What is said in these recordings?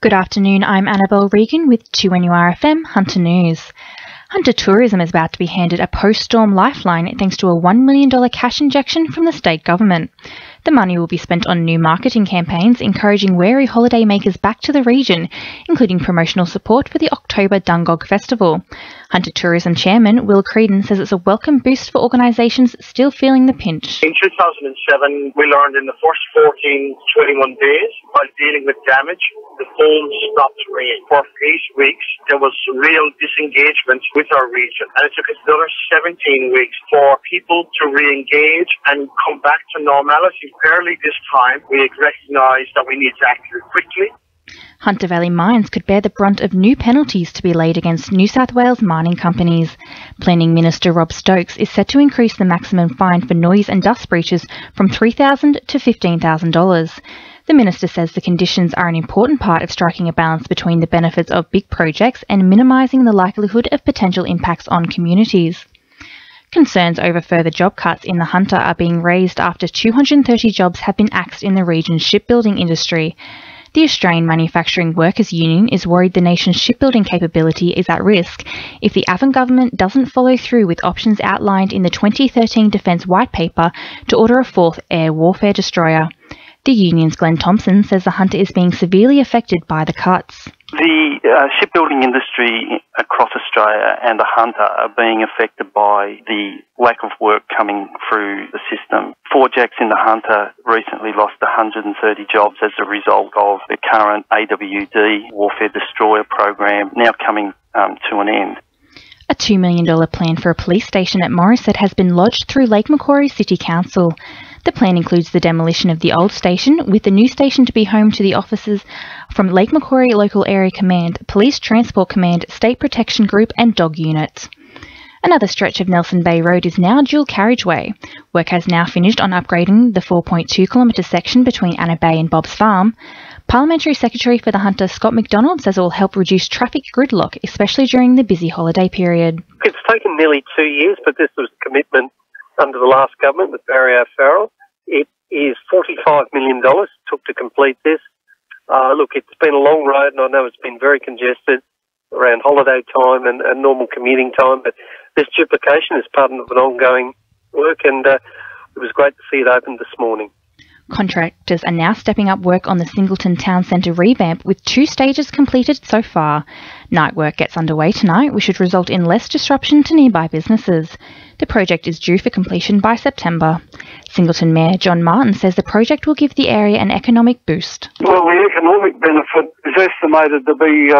Good afternoon, I'm Annabelle Regan with 2NURFM Hunter News. Hunter Tourism is about to be handed a post-storm lifeline thanks to a $1 million cash injection from the state government. The money will be spent on new marketing campaigns encouraging wary holiday makers back to the region, including promotional support for the October Dungog Festival. Hunter Tourism Chairman Will Creedon says it's a welcome boost for organisations still feeling the pinch. In 2007, we learned in the first 21 days, while dealing with damage, the phone stopped ringing. For 8 weeks, there was real disengagement with our region, and it took us another 17 weeks for people to re-engage and come back to normality. Early this time, we recognised that we need to act quickly. Hunter Valley Mines could bear the brunt of new penalties to be laid against New South Wales mining companies. Planning Minister Rob Stokes is set to increase the maximum fine for noise and dust breaches from $3,000 to $15,000. The minister says the conditions are an important part of striking a balance between the benefits of big projects and minimising the likelihood of potential impacts on communities. Concerns over further job cuts in the Hunter are being raised after 230 jobs have been axed in the region's shipbuilding industry. The Australian Manufacturing Workers Union is worried the nation's shipbuilding capability is at risk if the Avon government doesn't follow through with options outlined in the 2013 Defence White Paper to order a fourth air warfare destroyer. The union's Glenn Thompson says the Hunter is being severely affected by the cuts. The shipbuilding industry across Australia and the Hunter are being affected by the lack of work coming through the system. Forgex in the Hunter recently lost 130 jobs as a result of the current AWD warfare destroyer program now coming to an end. A $2 million plan for a police station at Morisset has been lodged through Lake Macquarie City Council. The plan includes the demolition of the old station, with the new station to be home to the officers from Lake Macquarie Local Area Command, Police Transport Command, State Protection Group and Dog Units. Another stretch of Nelson Bay Road is now dual carriageway. Work has now finished on upgrading the 4.2 kilometre section between Anna Bay and Bob's Farm. Parliamentary Secretary for the Hunter, Scott McDonald, says it will help reduce traffic gridlock, especially during the busy holiday period. It's taken nearly 2 years, but this was a commitment under the last government with Barry O'Farrell. It is $45 million took to complete this. Look, it's been a long road, and I know it's been very congested around holiday time and normal commuting time, but this duplication is part of an ongoing work, and it was great to see it open this morning. Contractors are now stepping up work on the Singleton Town Centre revamp, with 2 stages completed so far. Night work gets underway tonight, which should result in less disruption to nearby businesses. The project is due for completion by September. Singleton Mayor John Martin says the project will give the area an economic boost. Well, the economic benefit is estimated to be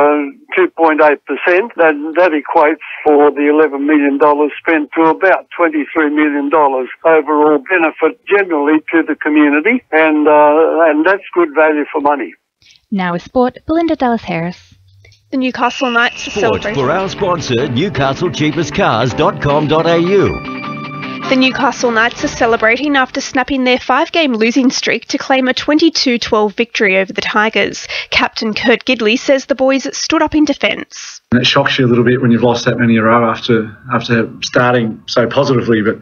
2.8%. That equates for the $11 million spent to about $23 million overall benefit generally to the community, and that's good value for money. Now with sport, Belinda Dallas-Harris. The Newcastle Knights are celebrating. For our sponsor, NewcastleCheapestCars.com.au. The Newcastle Knights are celebrating after snapping their 5-game losing streak to claim a 22-12 victory over the Tigers. Captain Kurt Gidley says the boys stood up in defence. It shocks you a little bit when you've lost that many in a row after starting so positively, but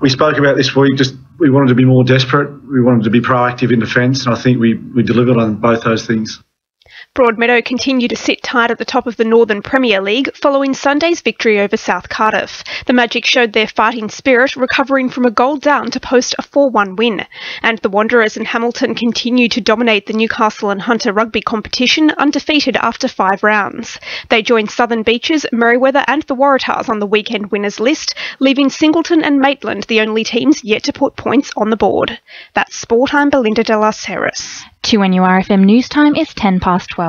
we spoke about this week, we wanted to be more desperate, we wanted to be proactive in defence, and I think we delivered on both those things. Broadmeadow continue to sit tight at the top of the Northern Premier League following Sunday's victory over South Cardiff. The Magic showed their fighting spirit, recovering from a goal down to post a 4-1 win. And the Wanderers and Hamilton continue to dominate the Newcastle and Hunter rugby competition, undefeated after 5 rounds. They joined Southern Beaches, Merewether and the Waratahs on the weekend winners list, leaving Singleton and Maitland the only teams yet to put points on the board. That's Sport. I'm Belinda Dallas-Harris. 2NURFM News Time is 12:10.